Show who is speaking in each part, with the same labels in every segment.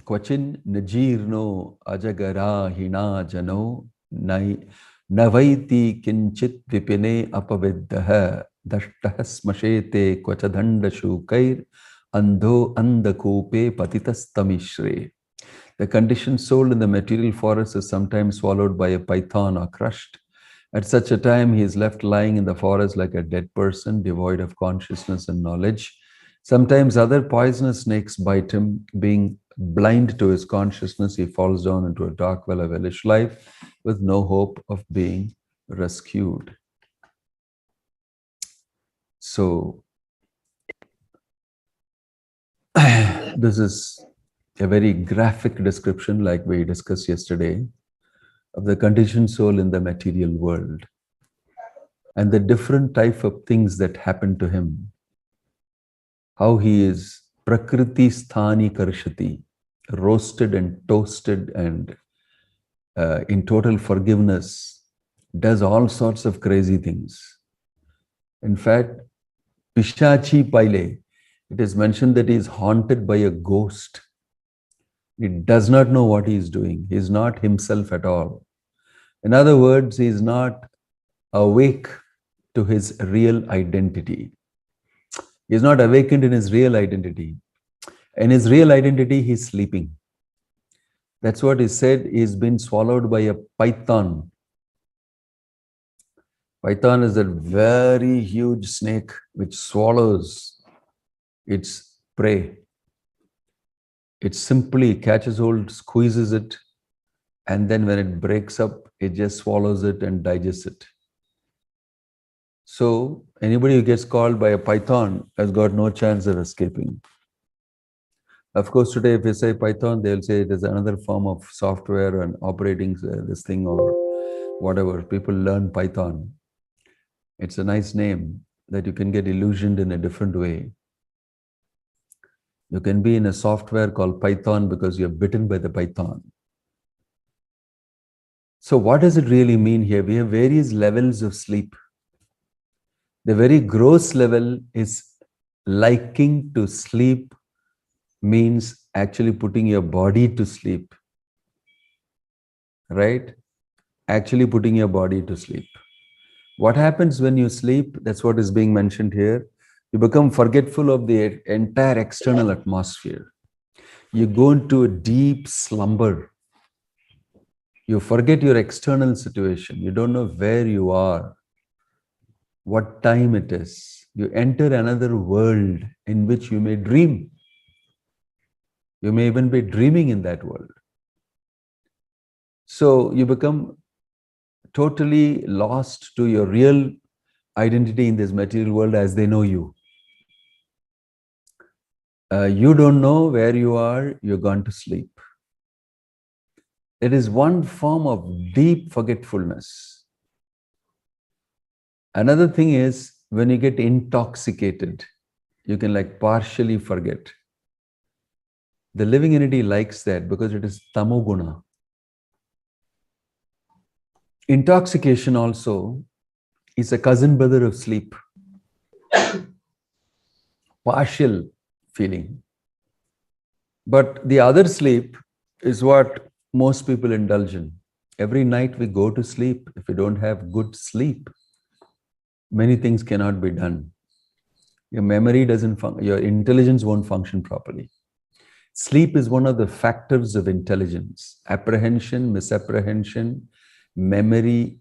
Speaker 1: Kvachin najirno ajagara hina jano navaiti kinchit vipine apaviddaha dashtah smashete kvachadhanda shukair andho andakupe patitastamishre. The conditioned soul in the material forest is sometimes swallowed by a python or crushed. At such a time, he is left lying in the forest like a dead person, devoid of consciousness and knowledge. Sometimes other poisonous snakes bite him. Being blind to his consciousness, he falls down into a dark well of hellish life with no hope of being rescued. So, this is a very graphic description, like we discussed yesterday, of the conditioned soul in the material world and the different type of things that happen to him. How he is prakriti sthani karshati, roasted and toasted and in total forgiveness, does all sorts of crazy things. In fact, Pishachi Paile, it is mentioned that he is haunted by a ghost. He does not know what he is doing. He is not himself at all. In other words, he is not awake to his real identity. He is not awakened in his real identity. In his real identity, he is sleeping. That's what is said. He has been swallowed by a python. Python is a very huge snake which swallows its prey. It simply catches hold, squeezes it, and then when it breaks up, it just swallows it and digests it. So anybody who gets caught by a python has got no chance of escaping. Of course, today if you say Python, they'll say it is another form of software and operating this thing or whatever. People learn Python. It's a nice name that you can get illusioned in a different way. You can be in a software called Python because you're bitten by the python. So what does it really mean here? We have various levels of sleep. The very gross level is liking to sleep, means actually putting your body to sleep, right? Actually putting your body to sleep. What happens when you sleep? That's what is being mentioned here. You become forgetful of the entire external atmosphere. You go into a deep slumber. You forget your external situation. You don't know where you are, what time it is. You enter another world in which you may dream. You may even be dreaming in that world. So you become totally lost to your real identity in this material world as they know you. You don't know where you are, you're gone to sleep. It is one form of deep forgetfulness. Another thing is when you get intoxicated, you can like partially forget. The living entity likes that because it is tamoguna. Intoxication also is a cousin brother of sleep. Partial feeling. But the other sleep is what most people indulge in. Every night we go to sleep. If we don't have good sleep, many things cannot be done. Your memory doesn't function, your intelligence won't function properly. Sleep is one of the factors of intelligence. Apprehension, misapprehension, memory,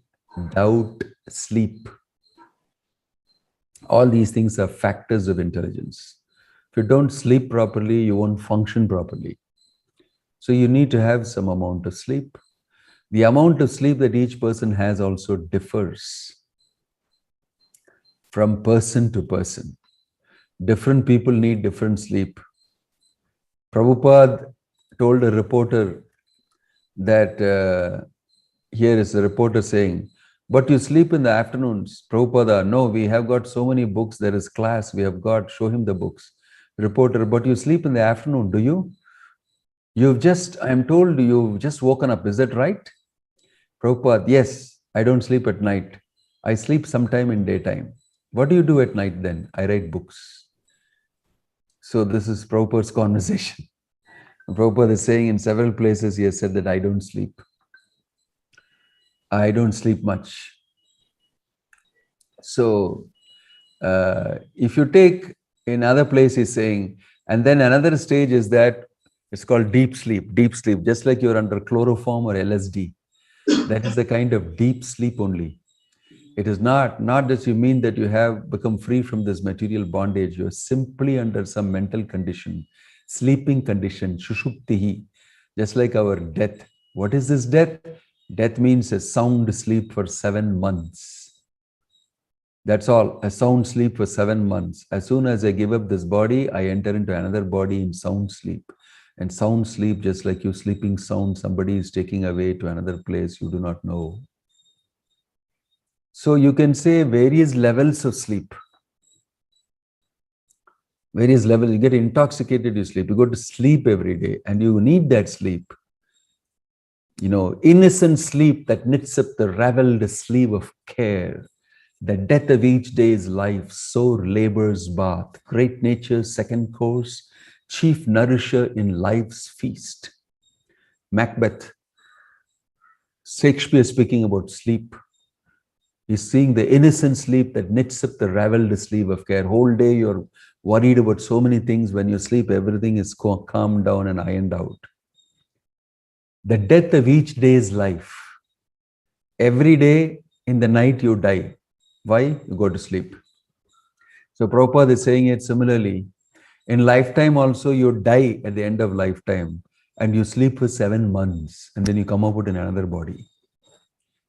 Speaker 1: doubt, sleep. All these things are factors of intelligence. If you don't sleep properly, you won't function properly. So you need to have some amount of sleep. The amount of sleep that each person has also differs from person to person. Different people need different sleep. Prabhupada told a reporter that here is a reporter saying, but you sleep in the afternoons. Prabhupada, no, we have got so many books. There is class. We have got, show him the books. Reporter, but you sleep in the afternoon, do you? I am told you've just woken up. Is that right? Prabhupada, yes, I don't sleep at night. I sleep sometime in daytime. What do you do at night then? I write books. So this is Prabhupada's conversation. Prabhupada is saying in several places, he has said that I don't sleep. I don't sleep much. So, if you take in other place, he's saying, and then another stage is that it's called deep sleep, just like you're under chloroform or LSD. That is the kind of deep sleep only. It is not that you mean that you have become free from this material bondage. You're simply under some mental condition, sleeping condition, shushuptihi, just like our death. What is this death? Death means a sound sleep for 7 months. That's all, a sound sleep for 7 months. As soon as I give up this body, I enter into another body in sound sleep. And sound sleep, just like you sleeping sound, somebody is taking away to another place you do not know. So you can say various levels of sleep. Various levels. You get intoxicated, you sleep. You go to sleep every day and you need that sleep. Innocent sleep that knits up the raveled sleeve of care. The death of each day's life, sore labor's bath, great nature's second course, chief nourisher in life's feast. Macbeth, Shakespeare speaking about sleep. He's seeing the innocent sleep that knits up the raveled sleeve of care. Whole day you're worried about so many things. When you sleep, everything is calmed down and ironed out. The death of each day's life. Every day in the night you die. Why? You go to sleep. So Prabhupada is saying it similarly. In lifetime also you die at the end of lifetime and you sleep for 7 months and then you come out in another body.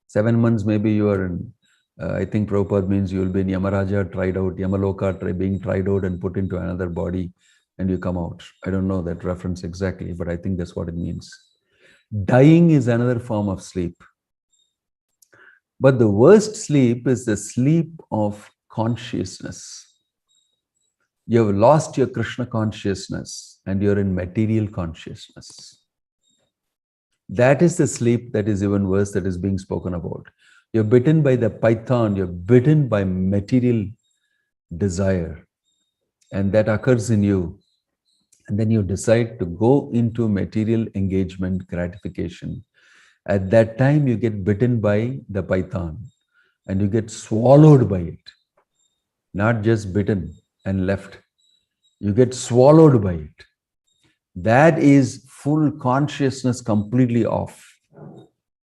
Speaker 1: 7 months maybe you are in, I think Prabhupada means you will be in Yamaraja, tried out, Yamaloka, being tried out and put into another body and you come out. I don't know that reference exactly, but I think that's what it means. Dying is another form of sleep. But the worst sleep is the sleep of consciousness. You have lost your Krishna consciousness and you're in material consciousness. That is the sleep that is even worse, that is being spoken about. You're bitten by the python, you're bitten by material desire, and that occurs in you. And then you decide to go into material engagement, gratification. At that time, you get bitten by the python and you get swallowed by it. Not just bitten and left. You get swallowed by it. That is full consciousness completely off.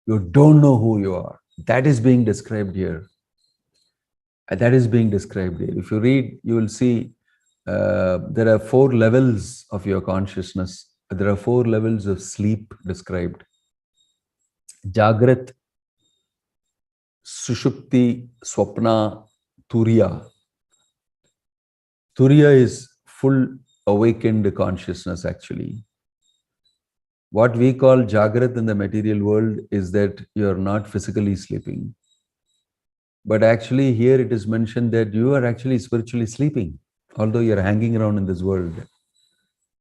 Speaker 1: You don't know who you are. That is being described here. That is being described here. If you read, you will see there are 4 levels of your consciousness. There are 4 levels of sleep described. Jagrat, Sushupti, Swapna, Turiya. Turiya is full awakened consciousness actually. What we call Jagrat in the material world is that you are not physically sleeping. But actually here it is mentioned that you are actually spiritually sleeping, although you're hanging around in this world.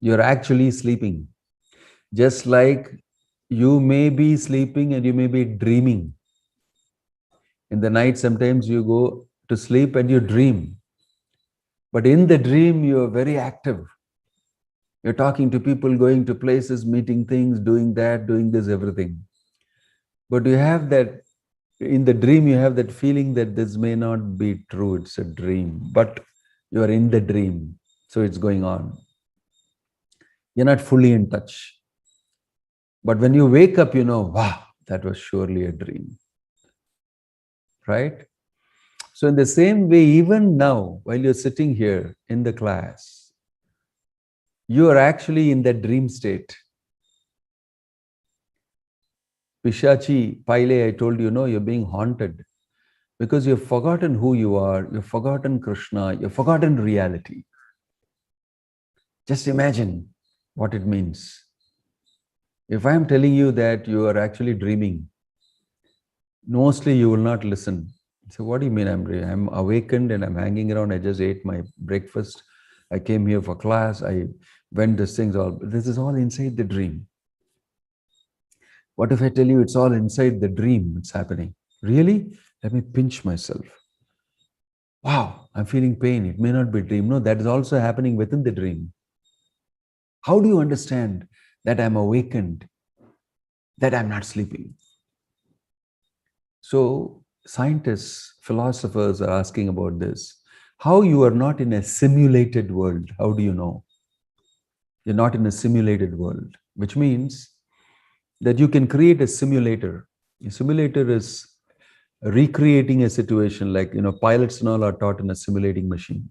Speaker 1: You're actually sleeping. Just like you may be sleeping and you may be dreaming. In the night, sometimes you go to sleep and you dream. But in the dream, you are very active. You're talking to people, going to places, meeting things, doing that, doing this, everything. But you have that, in the dream, you have that feeling that this may not be true, it's a dream. But you are in the dream, so it's going on. You're not fully in touch. But when you wake up, you know, wow, that was surely a dream. Right? So in the same way, even now, while you're sitting here in the class, you are actually in that dream state. Pishachi, Pile, I told you, no, you're being haunted because you've forgotten who you are, you've forgotten Krishna, you've forgotten reality. Just imagine what it means. If I'm telling you that you are actually dreaming, mostly you will not listen. So what do you mean I'm dreaming? I'm awakened and I'm hanging around. I just ate my breakfast. I came here for class. I went these things all. This is all inside the dream. What if I tell you it's all inside the dream? It's happening. Really? Let me pinch myself. Wow, I'm feeling pain. It may not be a dream. No, that is also happening within the dream. How do you understand that I'm awakened, that I'm not sleeping. So scientists, philosophers are asking about this. How you are not in a simulated world? How do you know? You're not in a simulated world, which means that you can create a simulator. A simulator is recreating a situation like, pilots and all are taught in a simulating machine.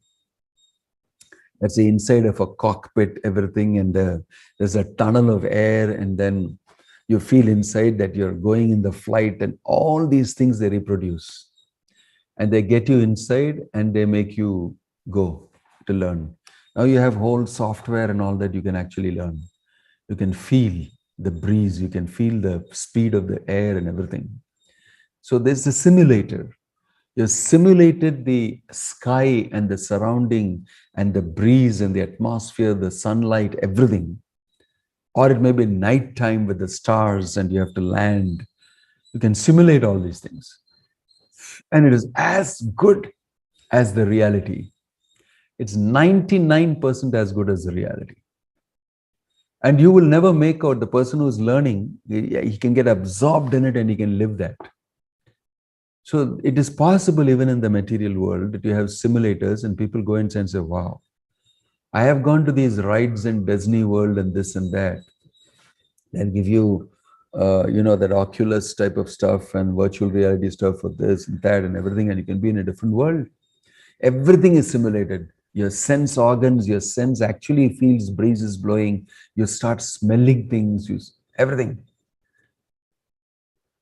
Speaker 1: That's the inside of a cockpit, everything, and there's a tunnel of air, and then you feel inside that you're going in the flight, and all these things they reproduce. And they get you inside and they make you go to learn. Now you have whole software and all that you can actually learn. You can feel the breeze, you can feel the speed of the air and everything. So there's a simulator. You simulated the sky and the surrounding and the breeze and the atmosphere, the sunlight, everything. Or it may be nighttime with the stars and you have to land. You can simulate all these things. And it is as good as the reality. It's 99% as good as the reality. And you will never make out the person who's learning, he can get absorbed in it and he can live that. So it is possible even in the material world that you have simulators and people go inside and say, wow, I have gone to these rides in Disney World and this and that. They'll give you, that Oculus type of stuff and virtual reality stuff for this and that and everything, and you can be in a different world. Everything is simulated. Your sense organs, your sense actually feels breezes blowing. You start smelling things, everything.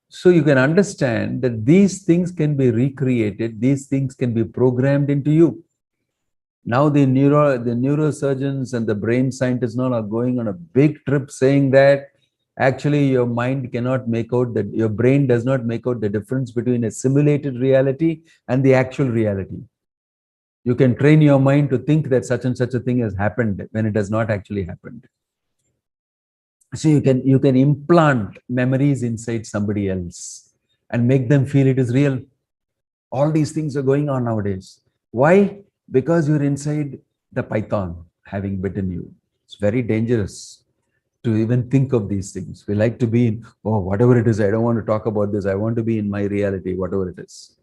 Speaker 1: So you can understand that these things can be recreated. These things can be programmed into you. Now the neurosurgeons and the brain scientists now are going on a big trip saying that actually your mind cannot make out that your brain does not make out the difference between a simulated reality and the actual reality. You can train your mind to think that such and such a thing has happened when it has not actually happened. So you can implant memories inside somebody else and make them feel it is real. All these things are going on nowadays. Why? Because you're inside the python having bitten you. It's very dangerous to even think of these things. We like to be in, whatever it is, I don't want to talk about this. I want to be in my reality, whatever it is.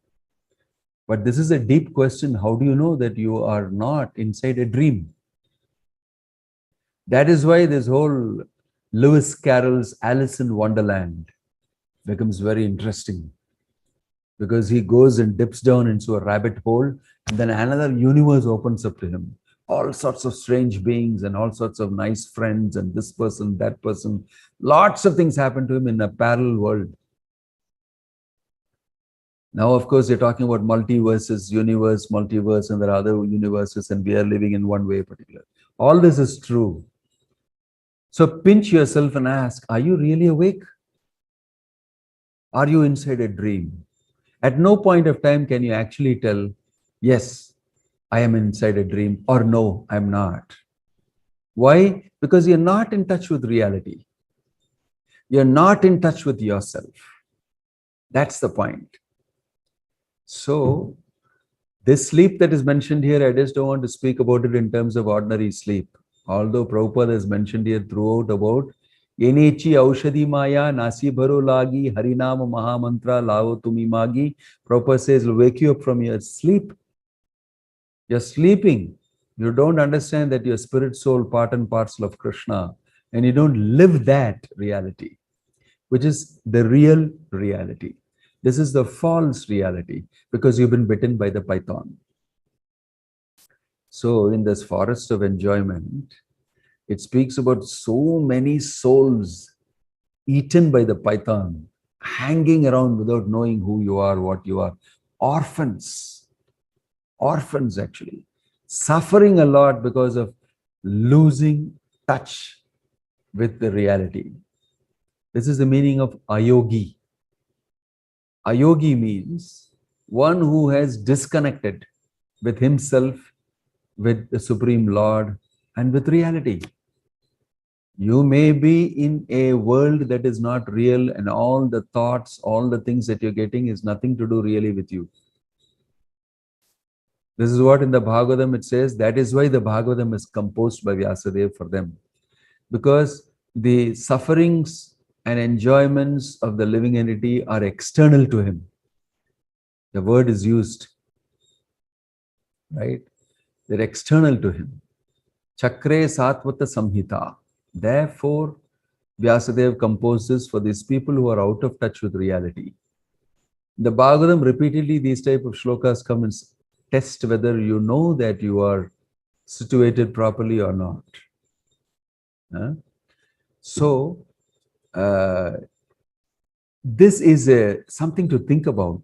Speaker 1: But this is a deep question. How do you know that you are not inside a dream? That is why this whole Lewis Carroll's Alice in Wonderland becomes very interesting, because he goes and dips down into a rabbit hole and then another universe opens up to him. All sorts of strange beings and all sorts of nice friends and this person, that person. Lots of things happen to him in a parallel world. Now, of course, you're talking about multiverses, universe, multiverse, and there are other universes, and we are living in one way particular. All this is true. So pinch yourself and ask, are you really awake? Are you inside a dream? At no point of time can you actually tell, yes, I am inside a dream, or no, I'm not. Why? Because you're not in touch with reality. You're not in touch with yourself. That's the point. So this sleep that is mentioned here, I just don't want to speak about it in terms of ordinary sleep. Although Prabhupada has mentioned here throughout about Enechi Aushadhi Maya Nasi Bharo Lagi Harinama Mahamantra Lao Tumi Magi. Prabhupada says, will wake you up from your sleep. You're sleeping. You don't understand that your spirit soul part and parcel of Krishna, and you don't live that reality, which is the real reality. This is the false reality because you've been bitten by the python. So in this forest of enjoyment, it speaks about so many souls eaten by the python, hanging around without knowing who you are, what you are. Orphans actually, suffering a lot because of losing touch with the reality. This is the meaning of ayogi. Ayogi means one who has disconnected with himself, with the Supreme Lord, and with reality. You may be in a world that is not real, and all the thoughts, all the things that you're getting is nothing to do really with you. This is what in the Bhagavatam it says. That is why the Bhagavatam is composed by Vyasadeva for them. Because The sufferings and enjoyments of the living entity are external to him. The word is used, right? They're external to him. Chakre Satvata Samhita. Therefore, Vyasadeva composes for these people who are out of touch with reality. The Bhagavatam repeatedly, these type of shlokas come and test whether you know that you are situated properly or not. So, this is something to think about.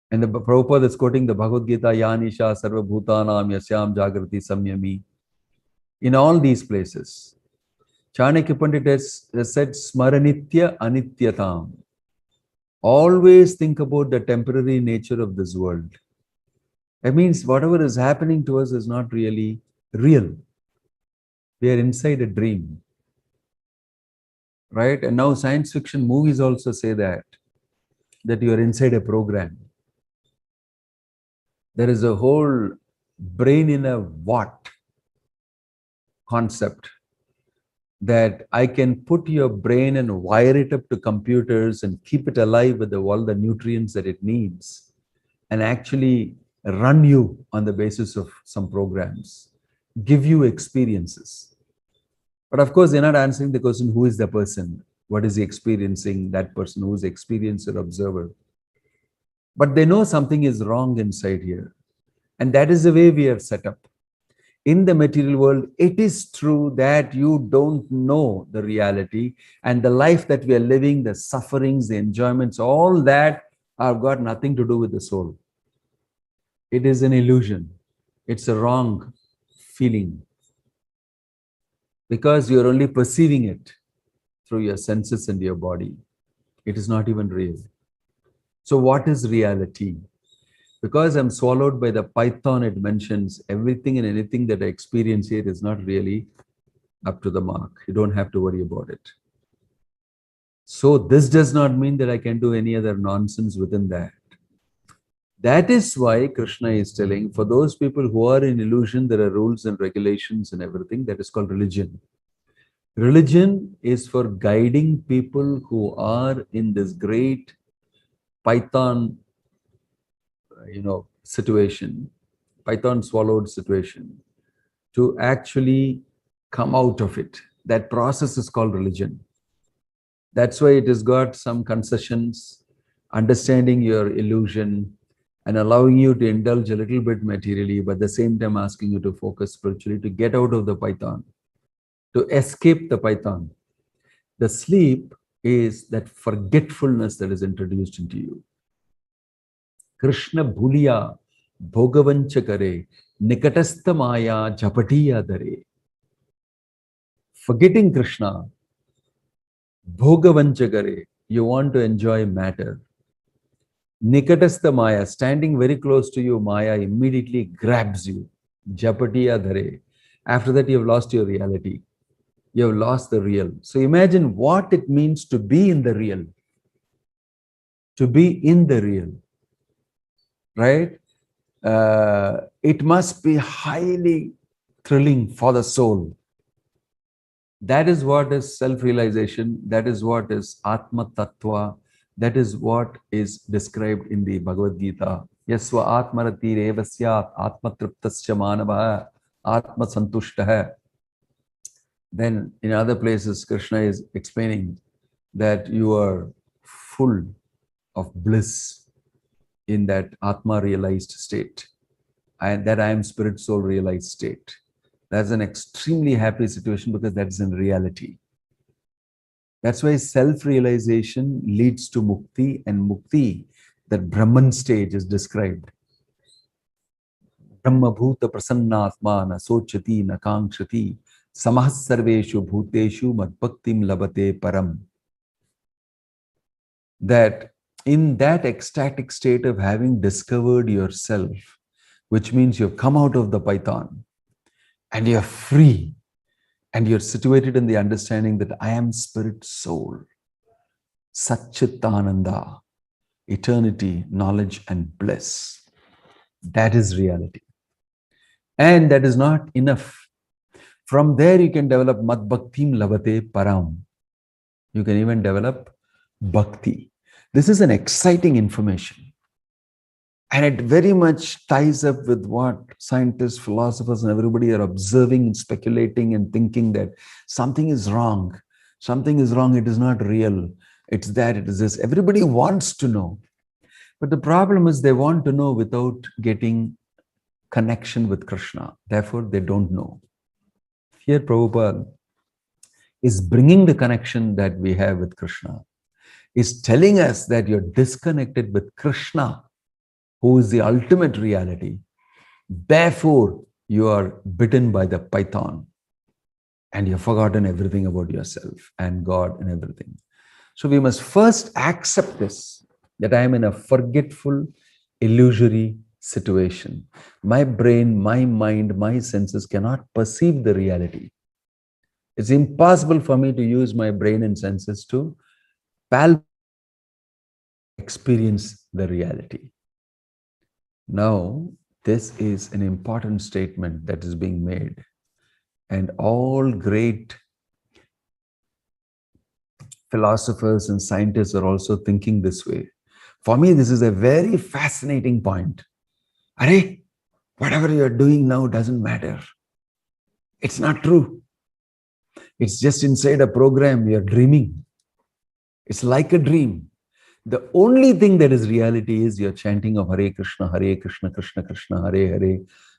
Speaker 1: And the Prabhupada is quoting the Bhagavad Gita, Yanisha Sarva Bhutanam Yasyam Jagrati Samyami. In all these places, Chanakya Pandit has said, Smaranitya Anityatam. Always think about the temporary nature of this world. That means whatever is happening to us is not really real. We are inside a dream. Right? And now science fiction movies also say that you are inside a program. There is a whole brain in a what concept that I can put your brain and wire it up to computers and keep it alive with all the nutrients that it needs and actually run you on the basis of some programs, give you experiences. But of course, they're not answering the question, who is the person? What is he experiencing? That person who is the experiencer, observer. But they know something is wrong inside here. And that is the way we are set up. In the material world, it is true that you don't know the reality, and the life that we are living, the sufferings, the enjoyments, all that have got nothing to do with the soul. It is an illusion. It's a wrong feeling because you're only perceiving it through your senses and your body. It is not even real. So what is reality? Because I'm swallowed by the python, it mentions everything and anything that I experience here is not really up to the mark. You don't have to worry about it. So this does not mean that I can do any other nonsense within that. That is why Krishna is telling, for those people who are in illusion, there are rules and regulations and everything. That is called religion. Religion is for guiding people who are in this great python situation, python swallowed situation, to actually come out of it. That process is called religion. That's why it has got some concessions, understanding your illusion and allowing you to indulge a little bit materially, but at the same time asking you to focus spiritually, to get out of the python, to escape the python. The sleep is that forgetfulness that is introduced into you. Krishna bhuliya bhogavancha kare nikatastha maya japatiya dare. Forgetting Krishna, bhogavancha kare, you want to enjoy matter. Nikatastha maya, standing very close to you, maya immediately grabs you. Japatiya dare. After that, you have lost your reality. You have lost the real. So imagine what it means to be in the real. To be in the real. Right? It must be highly thrilling for the soul. That is what is self-realization. That is what is Atma Tattva. That is what is described in the Bhagavad Gita. Yasva Atmarati Revasyat Atma Triptasya Manavaha Atma Santushtaha. Then in other places, Krishna is explaining that you are full of bliss in that Atma realized state, and that I am spirit soul realized state. That's an extremely happy situation because that's in reality. That's why self-realization leads to mukti, and mukti, that Brahman stage, is described. Brahma bhuta prasannatma na sochati na kankshati samah sarveshu bhuteshu madbhaktim labate param. That in that ecstatic state of having discovered yourself, which means you've come out of the python and you're free and you're situated in the understanding that I am spirit soul, Satchitananda, eternity, knowledge and bliss. That is reality. And that is not enough. From there, you can develop Mad Bhaktim Lavate Param. You can even develop Bhakti. This is an exciting information. And it very much ties up with what scientists, philosophers, and everybody are observing and speculating and thinking that something is wrong. Something is wrong. It is not real. It's that, it is this. Everybody wants to know. But the problem is they want to know without getting connection with Krishna. Therefore, they don't know. Here, Prabhupada is bringing the connection that we have with Krishna, is telling us that you're disconnected with Krishna, who is the ultimate reality. Therefore, you are bitten by the python and you've forgotten everything about yourself and God and everything. So we must first accept this, that I am in a forgetful, illusory situation. My brain, my mind, my senses cannot perceive the reality. It's impossible for me to use my brain and senses to experience the reality. Now, this is an important statement that is being made. And all great philosophers and scientists are also thinking this way. For me, this is a very fascinating point. Are, whatever you're doing now doesn't matter. It's not true. It's just inside a program, you're dreaming. It's like a dream. The only thing that is reality is your chanting of Hare Krishna, Krishna Krishna, Hare Hare,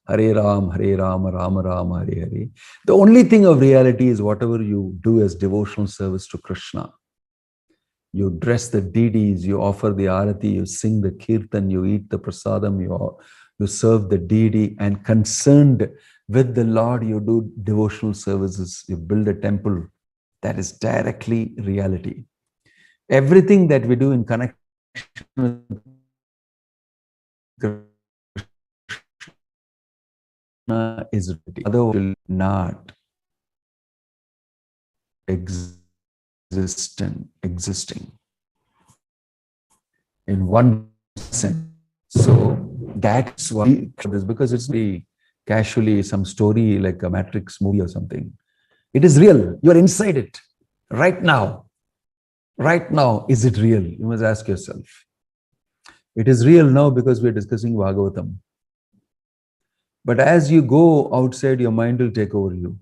Speaker 1: Hare Ram, Rama Rama, Hare Hare. The only thing of reality is whatever you do as devotional service to Krishna. You dress the deities, you offer the arati, you sing the kirtan, you eat the prasadam, you serve the deity, and concerned with the Lord, you do devotional services, you build a temple. That is directly reality. Everything that we do in connection with Krishna is reality. Otherwise, will not existing in one sense. So that's why this, because it's very casually some story like a Matrix movie or something. It is real. You are inside it right now. Right now, is it real? You must ask yourself. It is real now because we're discussing Bhagavatam. But as you go outside, your mind will take over you.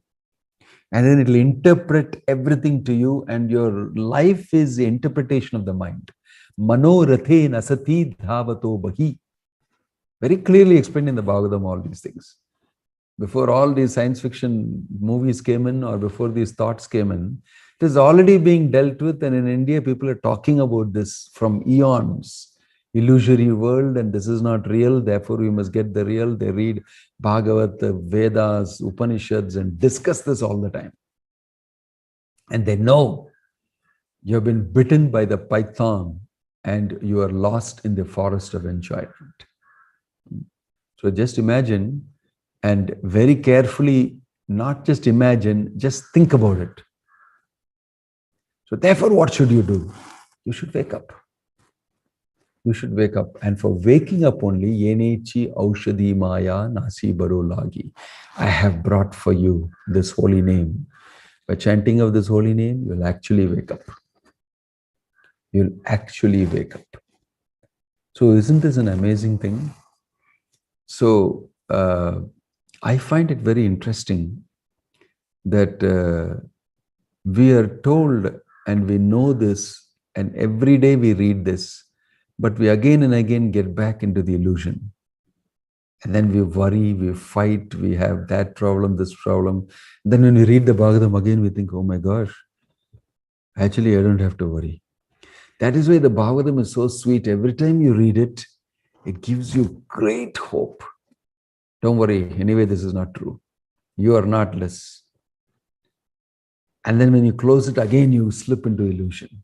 Speaker 1: And then it will interpret everything to you, and your life is the interpretation of the mind. Mano rathe nasati dhavato bahi. Very clearly explained in the Bhagavatam, all these things. Before all these science fiction movies came in, or before these thoughts came in, it is already being dealt with. And in India, people are talking about this from eons. Illusory world, and this is not real, therefore we must get the real. They read Bhagavad, the Vedas, Upanishads, and discuss this all the time. And they know you have been bitten by the python and you are lost in the forest of enjoyment. So just imagine, and very carefully, not just imagine, just think about it. So therefore, what should you do? You should wake up. You should wake up. And for waking up only, Yenechi Aushadhi Maya Nasi Baro Lagi. I have brought for you this holy name. By chanting of this holy name, you'll actually wake up. You'll actually wake up. So isn't this an amazing thing? So I find it very interesting that we are told, and we know this, and every day we read this, but we again and again get back into the illusion. And then we worry, we fight, we have that problem, this problem. Then when we read the Bhagavatam again, we think, oh my gosh, actually I don't have to worry. That is why the Bhagavatam is so sweet. Every time you read it, it gives you great hope. Don't worry, anyway, this is not true. You are not less. And then when you close it again, you slip into illusion.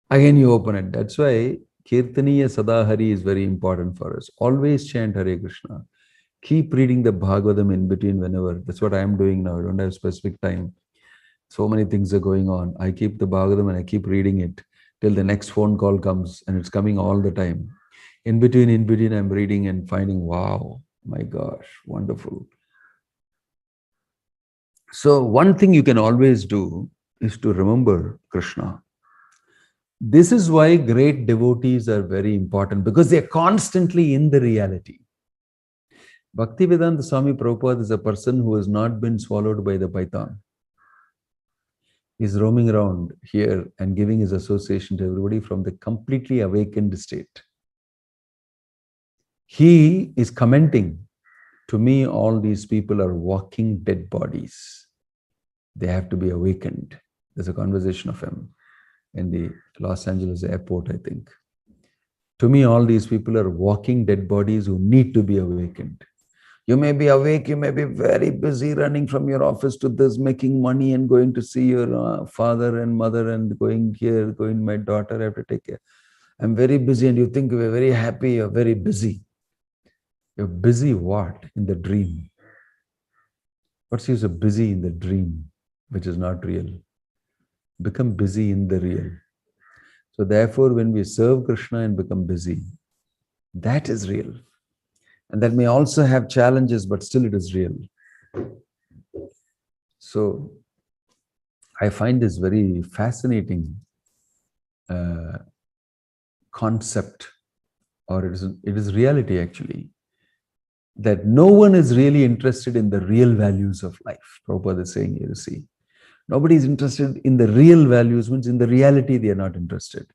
Speaker 1: Again, you open it. That's why Kirtaniya Sadahari is very important for us. Always chant Hare Krishna. Keep reading the Bhagavatam in between whenever. That's what I am doing now. I don't have specific time. So many things are going on. I keep the Bhagavatam and I keep reading it till the next phone call comes, and it's coming all the time. In between, I'm reading and finding, wow, my gosh, wonderful. So one thing you can always do is to remember Krishna. This is why great devotees are very important, because they are constantly in the reality. Bhaktivedanta Swami Prabhupada is a person who has not been swallowed by the python. He's roaming around here and giving his association to everybody from the completely awakened state. He is commenting, to me, all these people are walking dead bodies. They have to be awakened. There's a conversation of him in the Los Angeles airport, I think. To me, all these people are walking dead bodies who need to be awakened. You may be awake, you may be very busy running from your office to this, making money and going to see your father and mother and going here, going, my daughter, I have to take care. I'm very busy, and you think you're very happy, you're very busy. You're busy what? In the dream. What's use of busy in the dream, which is not real? Become busy in the real. So therefore, when we serve Krishna and become busy, that is real. And that may also have challenges, but still it is real. So I find this very fascinating concept, or it is reality actually, that no one is really interested in the real values of life. Prabhupada is saying here, you see, nobody is interested in the real values, means in the reality they are not interested.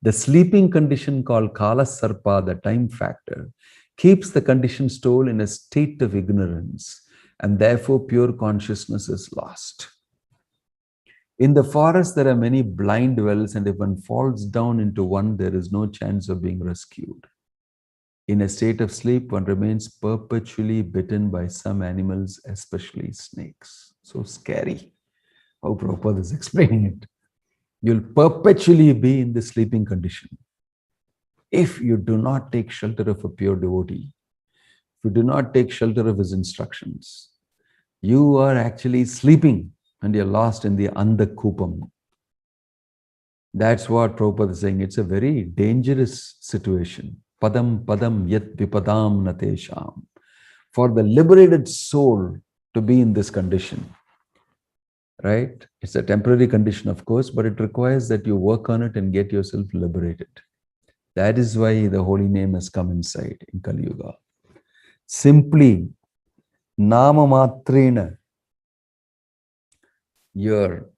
Speaker 1: The sleeping condition called Kala Sarpa, the time factor, keeps the conditioned soul in a state of ignorance, and therefore pure consciousness is lost. In the forest, there are many blind wells, and if one falls down into one, there is no chance of being rescued. In a state of sleep, one remains perpetually bitten by some animals, especially snakes. So scary how Prabhupada is explaining it. You'll perpetually be in the sleeping condition if you do not take shelter of a pure devotee. If you do not take shelter of his instructions, you are actually sleeping and you're lost in the andhakupam. That's what Prabhupada is saying. It's a very dangerous situation. Padam padam yat vipadam natesham. For the liberated soul to be in this condition, right? It's a temporary condition, of course, but it requires that you work on it and get yourself liberated. That is why the holy name has come inside in Kali Yuga. Simply, nama matrena, your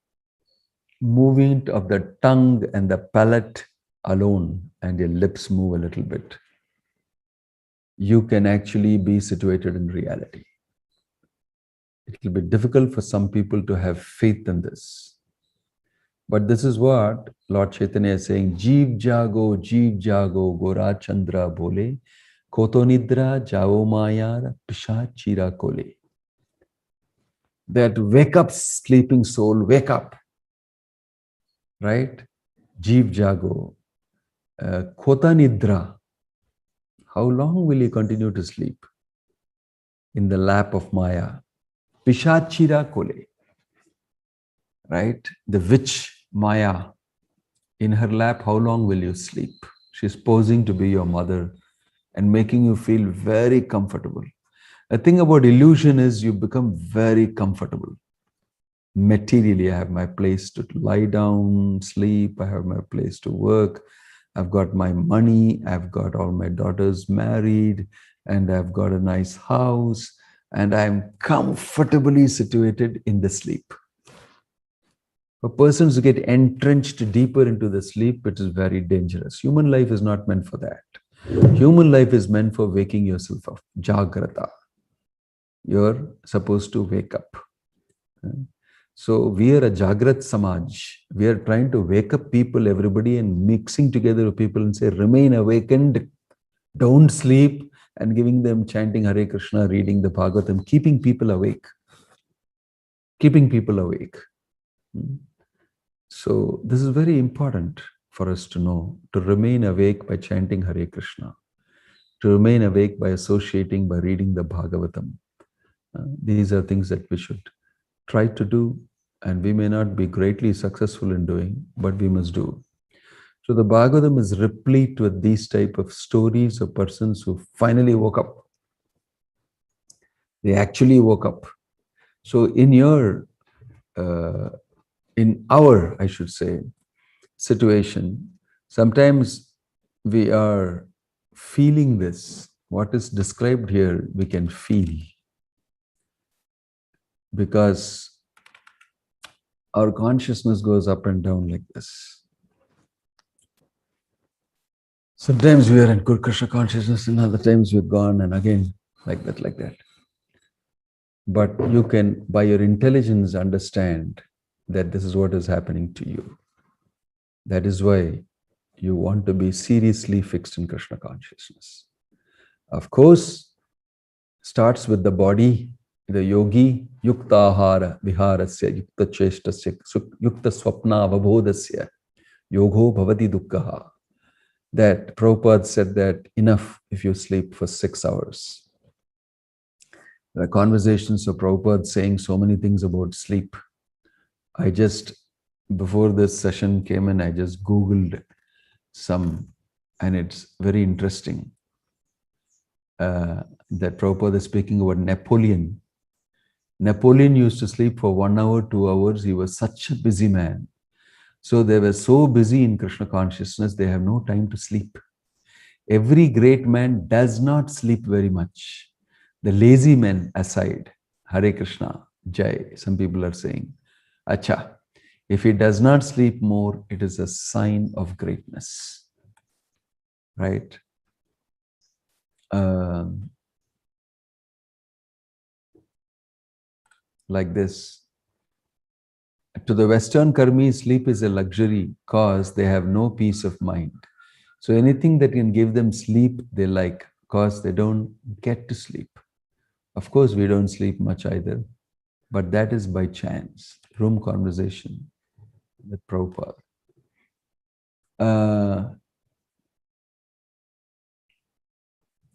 Speaker 1: movement of the tongue and the palate alone, and your lips move a little bit, you can actually be situated in reality. It will be difficult for some people to have faith in this. But this is what Lord Chaitanya is saying, Jeev jago, Gora Chandra bole, Koto nidra jao mayar, pisha chira kole. That wake up, sleeping soul, wake up. Right? Jeev jago, Kota nidra. How long will you continue to sleep in the lap of Maya? Pishachira kole. Right? The witch Maya, in her lap, how long will you sleep? She's posing to be your mother and making you feel very comfortable. The thing about illusion is you become very comfortable. Materially, I have my place to lie down, sleep, I have my place to work, I've got my money, I've got all my daughters married, and I've got a nice house, and I'm comfortably situated in the sleep. For persons who get entrenched deeper into the sleep, it is very dangerous. Human life is not meant for that. Human life is meant for waking yourself up. Jagrata. You're supposed to wake up. So we are a Jagrat Samaj. We are trying to wake up people, everybody, and mixing together with people and say, remain awakened, don't sleep, and giving them chanting Hare Krishna, reading the Bhagavatam, keeping people awake. Keeping people awake. So this is very important for us to know, to remain awake by chanting Hare Krishna, to remain awake by associating, by reading the Bhagavatam. These are things that we should try to do, and we may not be greatly successful in doing, but we must do. So the Bhagavatam is replete with these type of stories of persons who finally woke up. They actually woke up. So in our, I should say, situation, sometimes we are feeling this. What is described here, we can feel, because our consciousness goes up and down like this. Sometimes we are in good Krishna consciousness, and other times we're gone, and again, like that, like that. But you can, by your intelligence, understand that this is what is happening to you. That is why you want to be seriously fixed in Krishna consciousness. Of course, starts with the body, the yogi, yukta ahara viharasya, yukta cheshtasya, yukta swapna avabodhasya, yogo bhavati dukkha. That Prabhupada said that enough if you sleep for 6 hours. There are conversations of Prabhupada saying so many things about sleep. I just, before this session came in, I just Googled some, and it's very interesting that Prabhupada is speaking about Napoleon. Napoleon used to sleep for 1 hour, 2 hours. He was such a busy man. So they were so busy in Krishna consciousness, they have no time to sleep. Every great man does not sleep very much. The lazy men aside, Hare Krishna, Jai, some people are saying, Acha, if he does not sleep more, it is a sign of greatness. Right? Like this. To the Western Karmis, sleep is a luxury because they have no peace of mind. So anything that can give them sleep, they like, because they don't get to sleep. Of course, we don't sleep much either, but that is by chance. Room conversation with Prabhupada.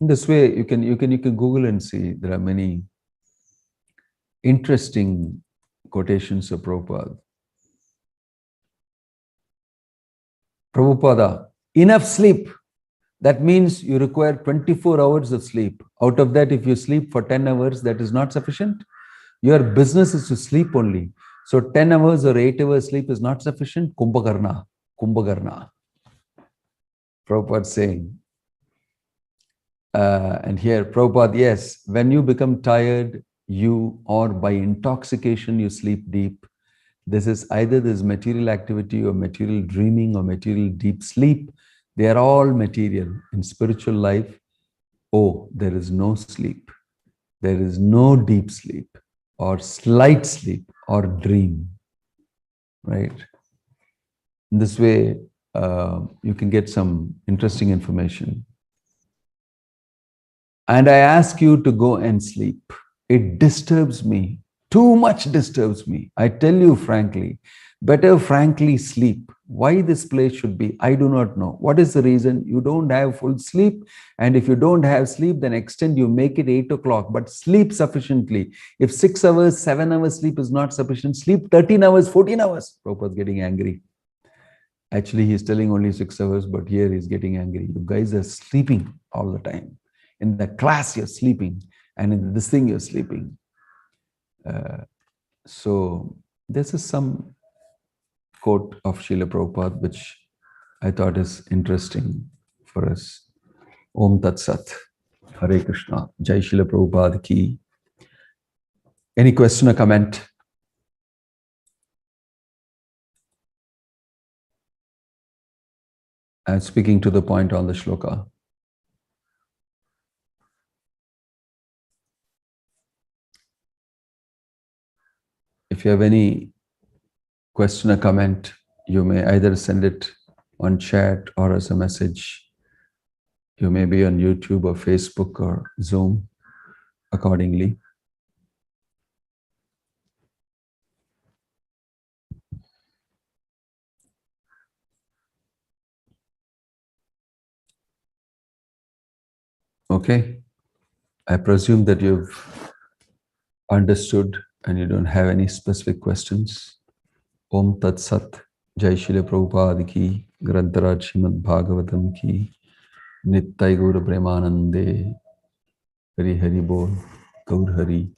Speaker 1: In this way, you can Google and see. There are many interesting quotations of Prabhupada. Prabhupada, enough sleep. That means you require 24 hours of sleep. Out of that, if you sleep for 10 hours, that is not sufficient. Your business is to sleep only. So 10 hours or 8 hours sleep is not sufficient. Kumbhakarna, Kumbhakarna. Prabhupada saying. And here, Prabhupada, yes, when you become tired, or by intoxication, you sleep deep. This is either this material activity or material dreaming or material deep sleep. They are all material. In spiritual life, there is no sleep. There is no deep sleep or slight sleep or dream. Right? In this way, you can get some interesting information. And I ask you to go and sleep. It disturbs me. Too much disturbs me. I tell you frankly, better frankly sleep. Why this place should be, I do not know. What is the reason? You don't have full sleep. And if you don't have sleep, then extend, you make it 8 o'clock, but sleep sufficiently. If 6 hours, 7 hours sleep is not sufficient, sleep 13 hours, 14 hours. Prabhupada's getting angry. Actually, he's telling only 6 hours, but here he's getting angry. You guys are sleeping all the time. In the class, you're sleeping. And in this thing, you're sleeping. So this is some quote of Srila Prabhupada, which I thought is interesting for us. Om Tat Sat. Hare Krishna. Jai Srila Prabhupada ki. Any question or comment? I'm speaking to the point on the shloka. If you have any question or comment, you may either send it on chat or as a message. You may be on YouTube or Facebook or Zoom accordingly. Okay. I presume that you've understood and you don't have any specific questions. Om Tat Sat. Jai Srila Prabhupada ki. Grantaraj Srimad Bhagavatam ki. Nittai Gaura Premanande. Hari Hari Bol. Gaur Hari.